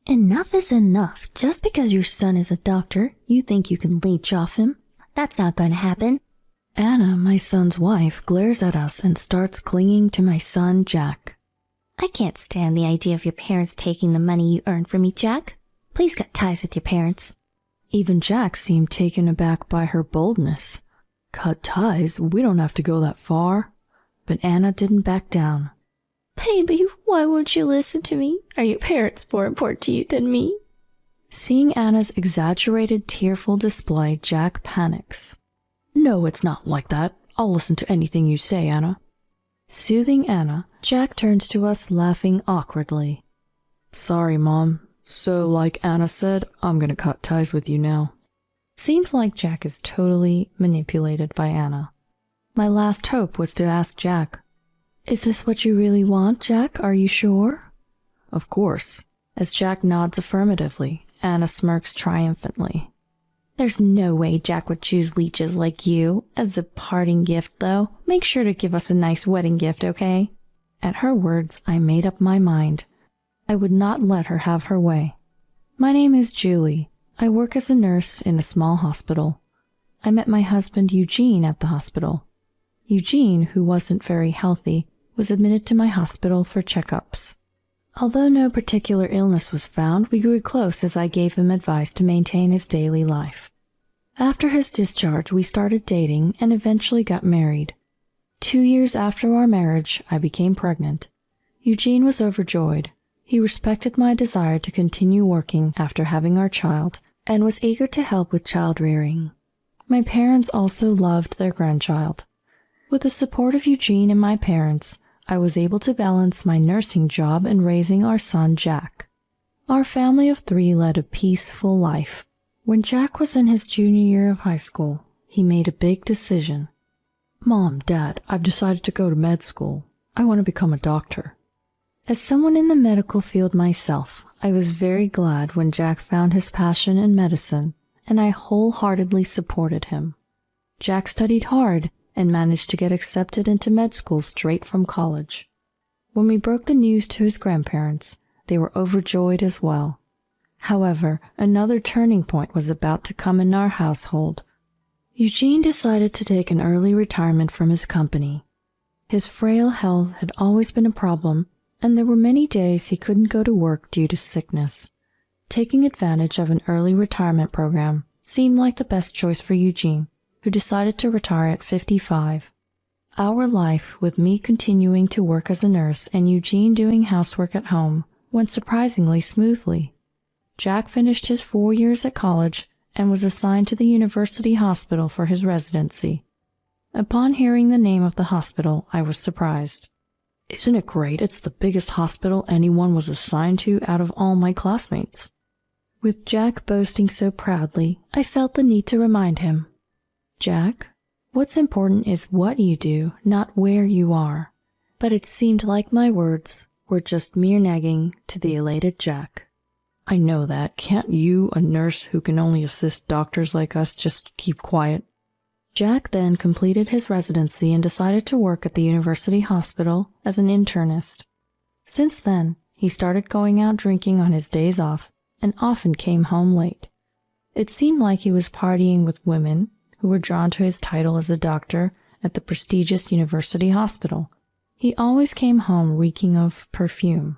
Enough is enough. Just because your son is a doctor, you think you can leech off him? That's not going to happen. Anna, my son's wife, glares at us and starts clinging to my son, Jack. I can't stand the idea of your parents taking the money you earned from me, Jack. Please cut ties with your parents. Even Jack seemed taken aback by her boldness. Cut ties? We don't have to go that far. But Anna didn't back down. Baby, why won't you listen to me? Are your parents more important to you than me? Seeing Anna's exaggerated, tearful display, Jack panics. No, it's not like that. I'll listen to anything you say, Anna. Soothing Anna, Jack turns to us, laughing awkwardly. Sorry, Mom. So, like Anna said, I'm gonna cut ties with you now. Seems like Jack is totally manipulated by Anna. My last hope was to ask Jack, "Is this what you really want, Jack? Are you sure?" Of course. As Jack nods affirmatively, Anna smirks triumphantly. There's no way Jack would choose leeches like you. As a parting gift, though, make sure to give us a nice wedding gift, okay? At her words, I made up my mind. I would not let her have her way. My name is Julie. I work as a nurse in a small hospital. I met my husband Eugene at the hospital. Eugene, who wasn't very healthy, was admitted to my hospital for checkups. Although no particular illness was found, we grew close as I gave him advice to maintain his daily life. After his discharge, we started dating and eventually got married. 2 years after our marriage, I became pregnant. Eugene was overjoyed. He respected my desire to continue working after having our child and was eager to help with child rearing. My parents also loved their grandchild. With the support of Eugene and my parents, I was able to balance my nursing job and raising our son, Jack. Our family of 3 led a peaceful life. When Jack was in his junior year of high school, he made a big decision. Mom, Dad, I've decided to go to med school. I want to become a doctor. As someone in the medical field myself, I was very glad when Jack found his passion in medicine, and I wholeheartedly supported him. Jack studied hard and managed to get accepted into med school straight from college. When we broke the news to his grandparents, they were overjoyed as well. However, another turning point was about to come in our household. Eugene decided to take an early retirement from his company. His frail health had always been a problem, and there were many days he couldn't go to work due to sickness. Taking advantage of an early retirement program seemed like the best choice for Eugene, who decided to retire at 55. Our life, with me continuing to work as a nurse and Eugene doing housework at home, went surprisingly smoothly. Jack finished his 4 years at college and was assigned to the university hospital for his residency. Upon hearing the name of the hospital, I was surprised. Isn't it great? It's the biggest hospital anyone was assigned to out of all my classmates. With Jack boasting so proudly, I felt the need to remind him. Jack, what's important is what you do, not where you are. But it seemed like my words were just mere nagging to the elated Jack. I know that. Can't you, a nurse who can only assist doctors like us, just keep quiet? Jack then completed his residency and decided to work at the university hospital as an internist. Since then, he started going out drinking on his days off and often came home late. It seemed like he was partying with women who were drawn to his title as a doctor at the prestigious university hospital. He always came home reeking of perfume.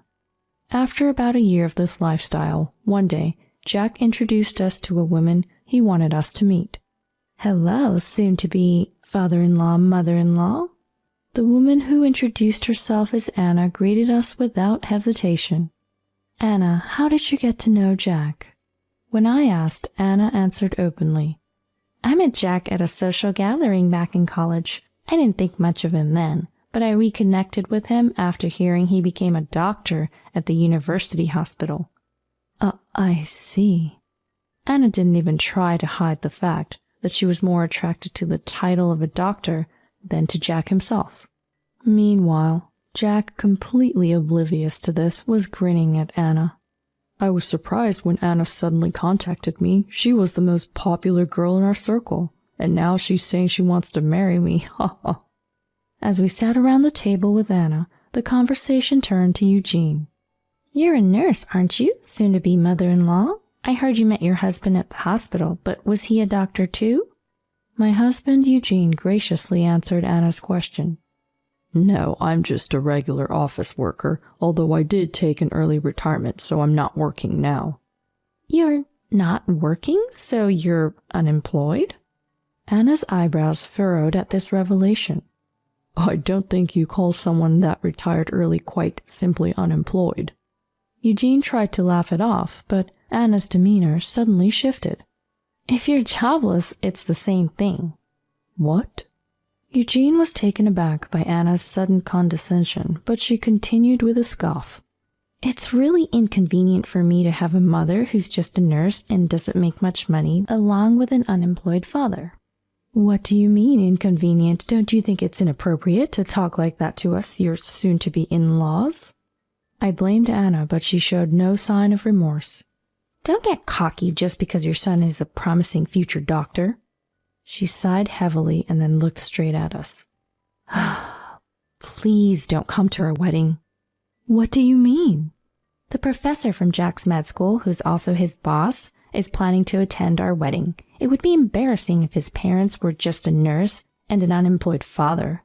After about a year of this lifestyle, one day, Jack introduced us to a woman he wanted us to meet. Hello, soon-to-be father-in-law, mother-in-law. The woman who introduced herself as Anna greeted us without hesitation. Anna, how did you get to know Jack? When I asked, Anna answered openly. I met Jack at a social gathering back in college. I didn't think much of him then, but I reconnected with him after hearing he became a doctor at the university hospital. I see. Anna didn't even try to hide the fact that she was more attracted to the title of a doctor than to Jack himself. Meanwhile, Jack, completely oblivious to this, was grinning at Anna. I was surprised when Anna suddenly contacted me. She was the most popular girl in our circle, and now she's saying she wants to marry me. Ha ha. As we sat around the table with Anna, the conversation turned to Eugene. You're a nurse, aren't you? Soon to be mother-in-law? I heard you met your husband at the hospital, but was he a doctor too? My husband Eugene graciously answered Anna's question. No, I'm just a regular office worker, although I did take an early retirement, so I'm not working now. You're not working, so you're unemployed? Anna's eyebrows furrowed at this revelation. I don't think you call someone that retired early quite simply unemployed. Eugene tried to laugh it off, but Anna's demeanor suddenly shifted. If you're jobless, it's the same thing. What? Eugene was taken aback by Anna's sudden condescension, but she continued with a scoff. It's really inconvenient for me to have a mother who's just a nurse and doesn't make much money, along with an unemployed father. What do you mean inconvenient? Don't you think it's inappropriate to talk like that to us, your soon-to-be in-laws? I blamed Anna, but she showed no sign of remorse. Don't get cocky just because your son is a promising future doctor. She sighed heavily and then looked straight at us. Please don't come to our wedding. What do you mean? The professor from Jack's med school, who's also his boss, is planning to attend our wedding. It would be embarrassing if his parents were just a nurse and an unemployed father.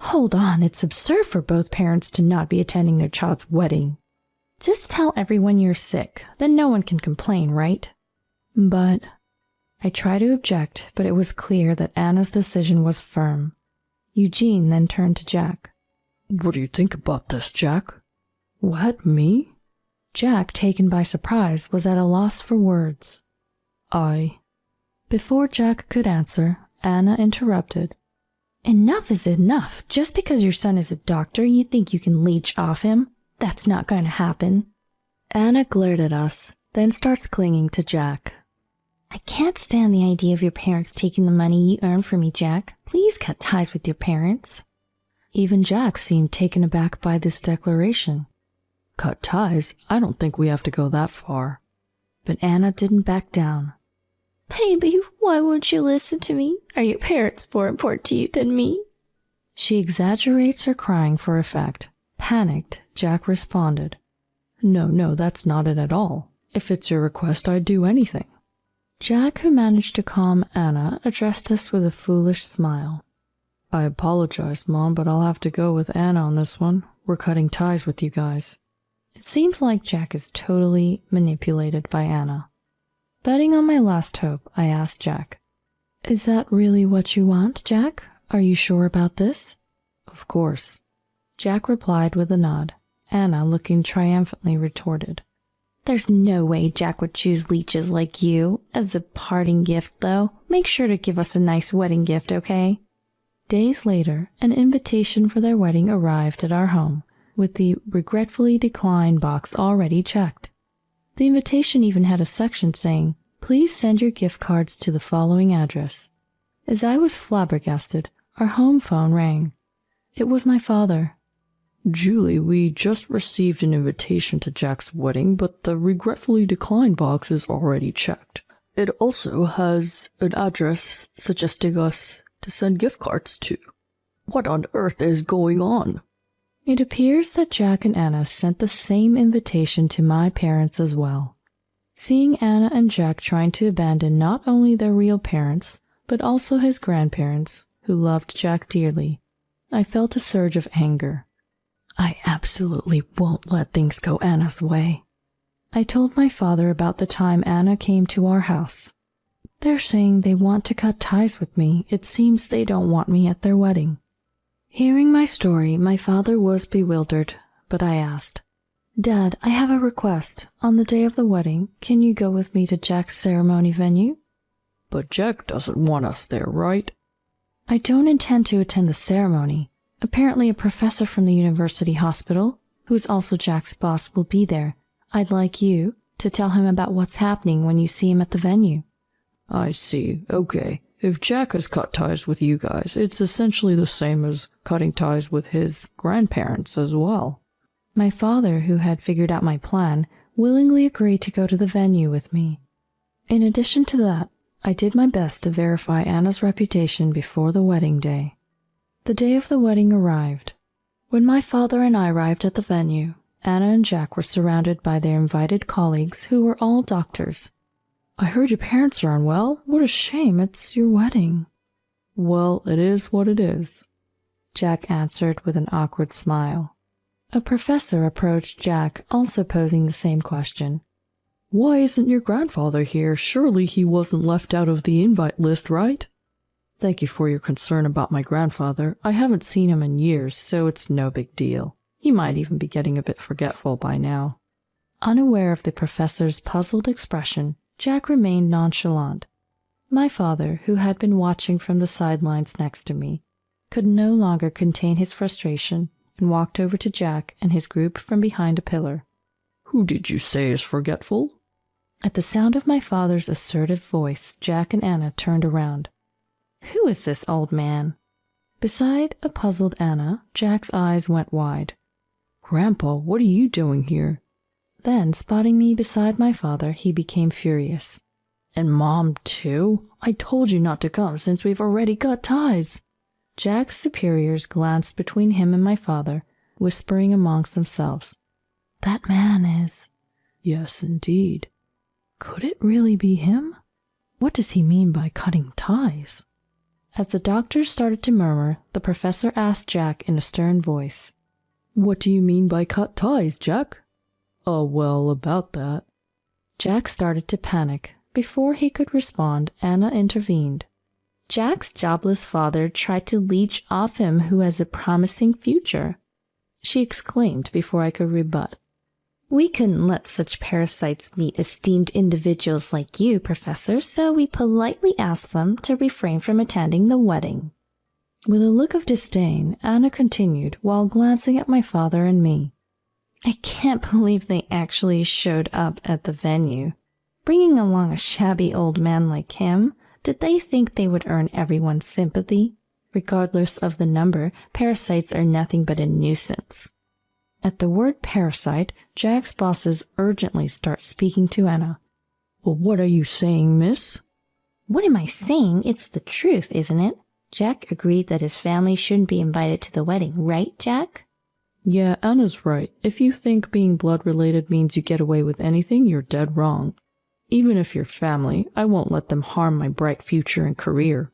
Hold on, it's absurd for both parents to not be attending their child's wedding. Just tell everyone you're sick, then no one can complain, right? But I tried to object, but it was clear that Anna's decision was firm. Eugene then turned to Jack. What do you think about this, Jack? What, me? Jack, taken by surprise, was at a loss for words. Before Jack could answer, Anna interrupted. Enough is enough. Just because your son is a doctor, you think you can leech off him? That's not going to happen. Anna glared at us, then starts clinging to Jack. I can't stand the idea of your parents taking the money you earn from me, Jack. Please cut ties with your parents. Even Jack seemed taken aback by this declaration. Cut ties? I don't think we have to go that far. But Anna didn't back down. Baby, why won't you listen to me? Are your parents more important to you than me? She exaggerates her crying for effect. Panicked, Jack responded. No, that's not it at all. If it's your request, I'd do anything. Jack, who managed to calm Anna, addressed us with a foolish smile. I apologize, Mom, but I'll have to go with Anna on this one. We're cutting ties with you guys. It seems like Jack is totally manipulated by Anna. Betting on my last hope, I asked Jack, Is that really what you want, Jack? Are you sure about this? Of course. Jack replied with a nod. Anna, looking triumphantly, retorted, There's no way Jack would choose leeches like you. As a parting gift, though, make sure to give us a nice wedding gift, okay? Days later, an invitation for their wedding arrived at our home, with the regretfully declined box already checked. The invitation even had a section saying, Please send your gift cards to the following address. As I was flabbergasted, our home phone rang. It was my father. Julie, we just received an invitation to Jack's wedding, but the regretfully declined box is already checked. It also has an address suggesting us to send gift cards to. What on earth is going on? It appears that Jack and Anna sent the same invitation to my parents as well. Seeing Anna and Jack trying to abandon not only their real parents, but also his grandparents, who loved Jack dearly, I felt a surge of anger. I absolutely won't let things go Anna's way. I told my father about the time Anna came to our house. They're saying they want to cut ties with me. It seems they don't want me at their wedding. Hearing my story, my father was bewildered, but I asked, Dad, I have a request. On the day of the wedding, can you go with me to Jack's ceremony venue? But Jack doesn't want us there, right? I don't intend to attend the ceremony. Apparently a professor from the university hospital, who is also Jack's boss, will be there. I'd like you to tell him about what's happening when you see him at the venue. I see. Okay. If Jack has cut ties with you guys, it's essentially the same as cutting ties with his grandparents as well. My father, who had figured out my plan, willingly agreed to go to the venue with me. In addition to that, I did my best to verify Anna's reputation before the wedding day. The day of the wedding arrived. When my father and I arrived at the venue, Anna and Jack were surrounded by their invited colleagues who were all doctors. I heard your parents are unwell. What a shame, it's your wedding. Well, it is what it is, Jack answered with an awkward smile. A professor approached Jack, also posing the same question. Why isn't your grandfather here? Surely he wasn't left out of the invite list, right? Thank you for your concern about my grandfather. I haven't seen him in years, so it's no big deal. He might even be getting a bit forgetful by now. Unaware of the professor's puzzled expression, Jack remained nonchalant. My father, who had been watching from the sidelines next to me, could no longer contain his frustration and walked over to Jack and his group from behind a pillar. Who did you say is forgetful? At the sound of my father's assertive voice, Jack and Anna turned around. Who is this old man? Beside a puzzled Anna, Jack's eyes went wide. Grandpa, what are you doing here? Then, spotting me beside my father, he became furious. And Mom, too? I told you not to come since we've already got ties. Jack's superiors glanced between him and my father, whispering amongst themselves. That man is... Yes, indeed. Could it really be him? What does he mean by cutting ties? As the doctors started to murmur, the professor asked Jack in a stern voice. What do you mean by cut ties, Jack? Oh, well, about that. Jack started to panic. Before he could respond, Anna intervened. Jack's jobless father tried to leech off him who has a promising future, she exclaimed before I could rebut. We couldn't let such parasites meet esteemed individuals like you, Professor, so we politely asked them to refrain from attending the wedding. With a look of disdain, Anna continued while glancing at my father and me. I can't believe they actually showed up at the venue. Bringing along a shabby old man like him, did they think they would earn everyone's sympathy? Regardless of the number, parasites are nothing but a nuisance. At the word parasite, Jack's bosses urgently start speaking to Anna. Well, what are you saying, miss? What am I saying? It's the truth, isn't it? Jack agreed that his family shouldn't be invited to the wedding, right, Jack? Yeah, Anna's right. If you think being blood-related means you get away with anything, you're dead wrong. Even if you're family, I won't let them harm my bright future and career.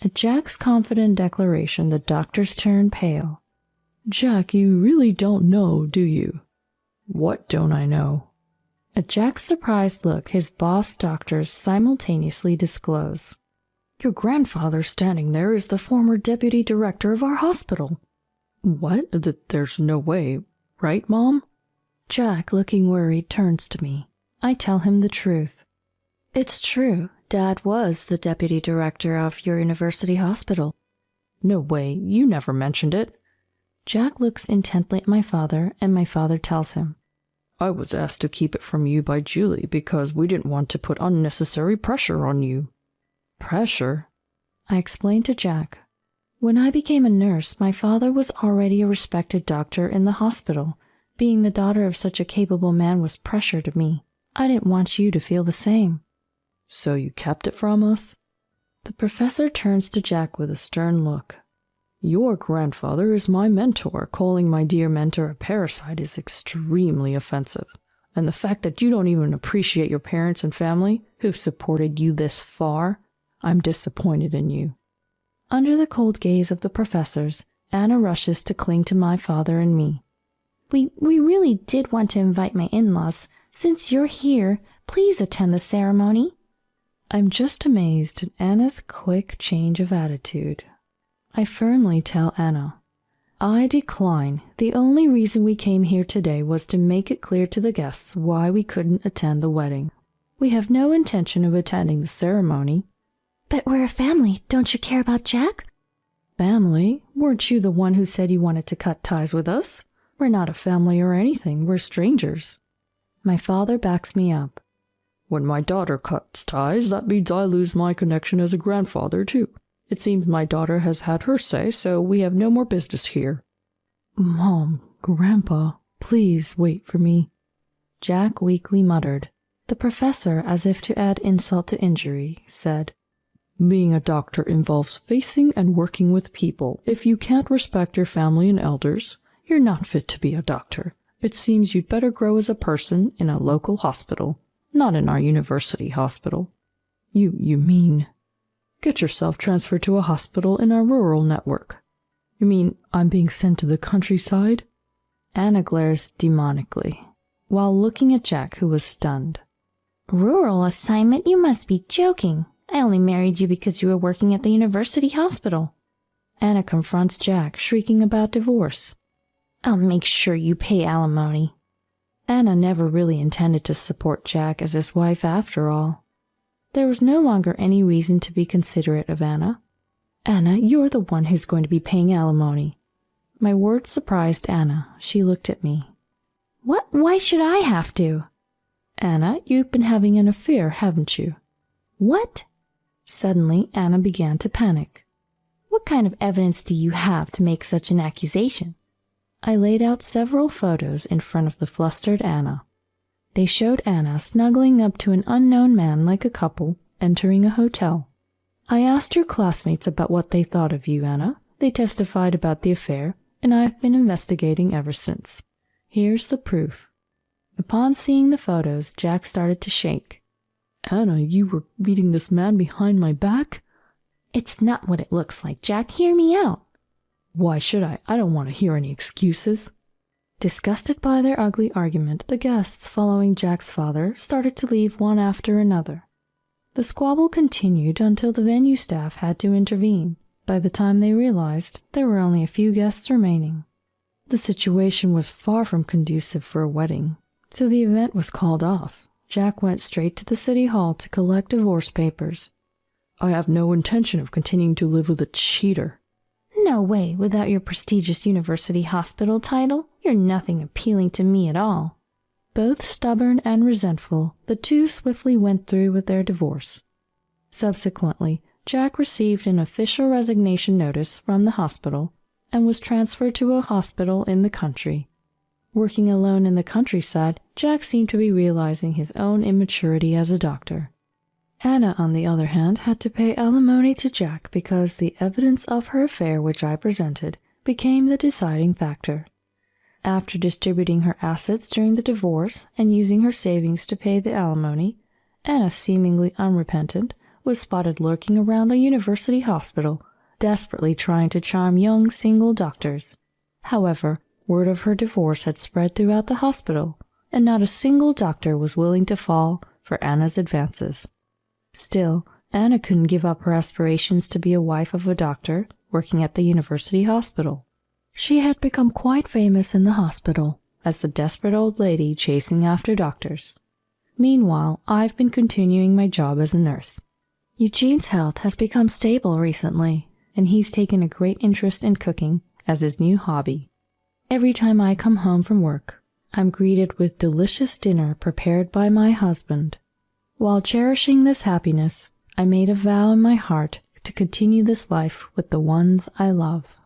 At Jack's confident declaration, the doctors turned pale. Jack, you really don't know, do you? What don't I know? At Jack's surprised look, his boss doctors simultaneously disclose. Your grandfather standing there is the former deputy director of our hospital. What? There's no way, right, Mom? Jack, looking worried, turns to me. I tell him the truth. It's true. Dad was the deputy director of your university hospital. No way. You never mentioned it. Jack looks intently at my father, and my father tells him. I was asked to keep it from you by Julie because we didn't want to put unnecessary pressure on you. Pressure? I explained to Jack. When I became a nurse, my father was already a respected doctor in the hospital. Being the daughter of such a capable man was pressure to me. I didn't want you to feel the same. So you kept it from us? The professor turns to Jack with a stern look. Your grandfather is my mentor. Calling my dear mentor a parasite is extremely offensive. And the fact that you don't even appreciate your parents and family who've supported you this far, I'm disappointed in you. Under the cold gaze of the professors, Anna rushes to cling to my father and me. We really did want to invite my in-laws. Since you're here, please attend the ceremony. I'm just amazed at Anna's quick change of attitude. I firmly tell Anna, I decline. The only reason we came here today was to make it clear to the guests why we couldn't attend the wedding. We have no intention of attending the ceremony. But we're a family. Don't you care about Jack? Family? Weren't you the one who said you wanted to cut ties with us? We're not a family or anything. We're strangers. My father backs me up. When my daughter cuts ties, that means I lose my connection as a grandfather, too. It seems my daughter has had her say, so we have no more business here. Mom, Grandpa, please wait for me. Jack weakly muttered. The professor, as if to add insult to injury, said, Being a doctor involves facing and working with people. If you can't respect your family and elders, you're not fit to be a doctor. It seems you'd better grow as a person in a local hospital, not in our university hospital. You mean... Get yourself transferred to a hospital in our rural network. You mean I'm being sent to the countryside? Anna glares demonically, while looking at Jack, who was stunned. Rural assignment? You must be joking. I only married you because you were working at the university hospital. Anna confronts Jack, shrieking about divorce. I'll make sure you pay alimony. Anna never really intended to support Jack as his wife after all. There was no longer any reason to be considerate of Anna. Anna, you're the one who's going to be paying alimony. My words surprised Anna. She looked at me. What? Why should I have to? Anna, you've been having an affair, haven't you? What? Suddenly, Anna began to panic. What kind of evidence do you have to make such an accusation? I laid out several photos in front of the flustered Anna. They showed Anna snuggling up to an unknown man like a couple entering a hotel. I asked your classmates about what they thought of you, Anna. They testified about the affair, and I've been investigating ever since. Here's the proof. Upon seeing the photos, Jack started to shake. Anna, you were meeting this man behind my back? It's not what it looks like, Jack. Hear me out. Why should I? I don't want to hear any excuses. Disgusted by their ugly argument, the guests following Jack's father started to leave one after another. The squabble continued until the venue staff had to intervene. By the time they realized, there were only a few guests remaining. The situation was far from conducive for a wedding, so the event was called off. Jack went straight to the city hall to collect divorce papers. I have no intention of continuing to live with a cheater. No way, without your prestigious university hospital title, you're nothing appealing to me at all. Both stubborn and resentful, the two swiftly went through with their divorce. Subsequently, Jack received an official resignation notice from the hospital and was transferred to a hospital in the country. Working alone in the countryside, Jack seemed to be realizing his own immaturity as a doctor. Anna, on the other hand, had to pay alimony to Jack because the evidence of her affair which I presented became the deciding factor. After distributing her assets during the divorce and using her savings to pay the alimony, Anna, seemingly unrepentant, was spotted lurking around the university hospital, desperately trying to charm young single doctors. However, word of her divorce had spread throughout the hospital, and not a single doctor was willing to fall for Anna's advances. Still, Anna couldn't give up her aspirations to be a wife of a doctor working at the university hospital. She had become quite famous in the hospital as the desperate old lady chasing after doctors. Meanwhile, I've been continuing my job as a nurse. Eugene's health has become stable recently, and he's taken a great interest in cooking as his new hobby. Every time I come home from work, I'm greeted with delicious dinner prepared by my husband. While cherishing this happiness, I made a vow in my heart to continue this life with the ones I love.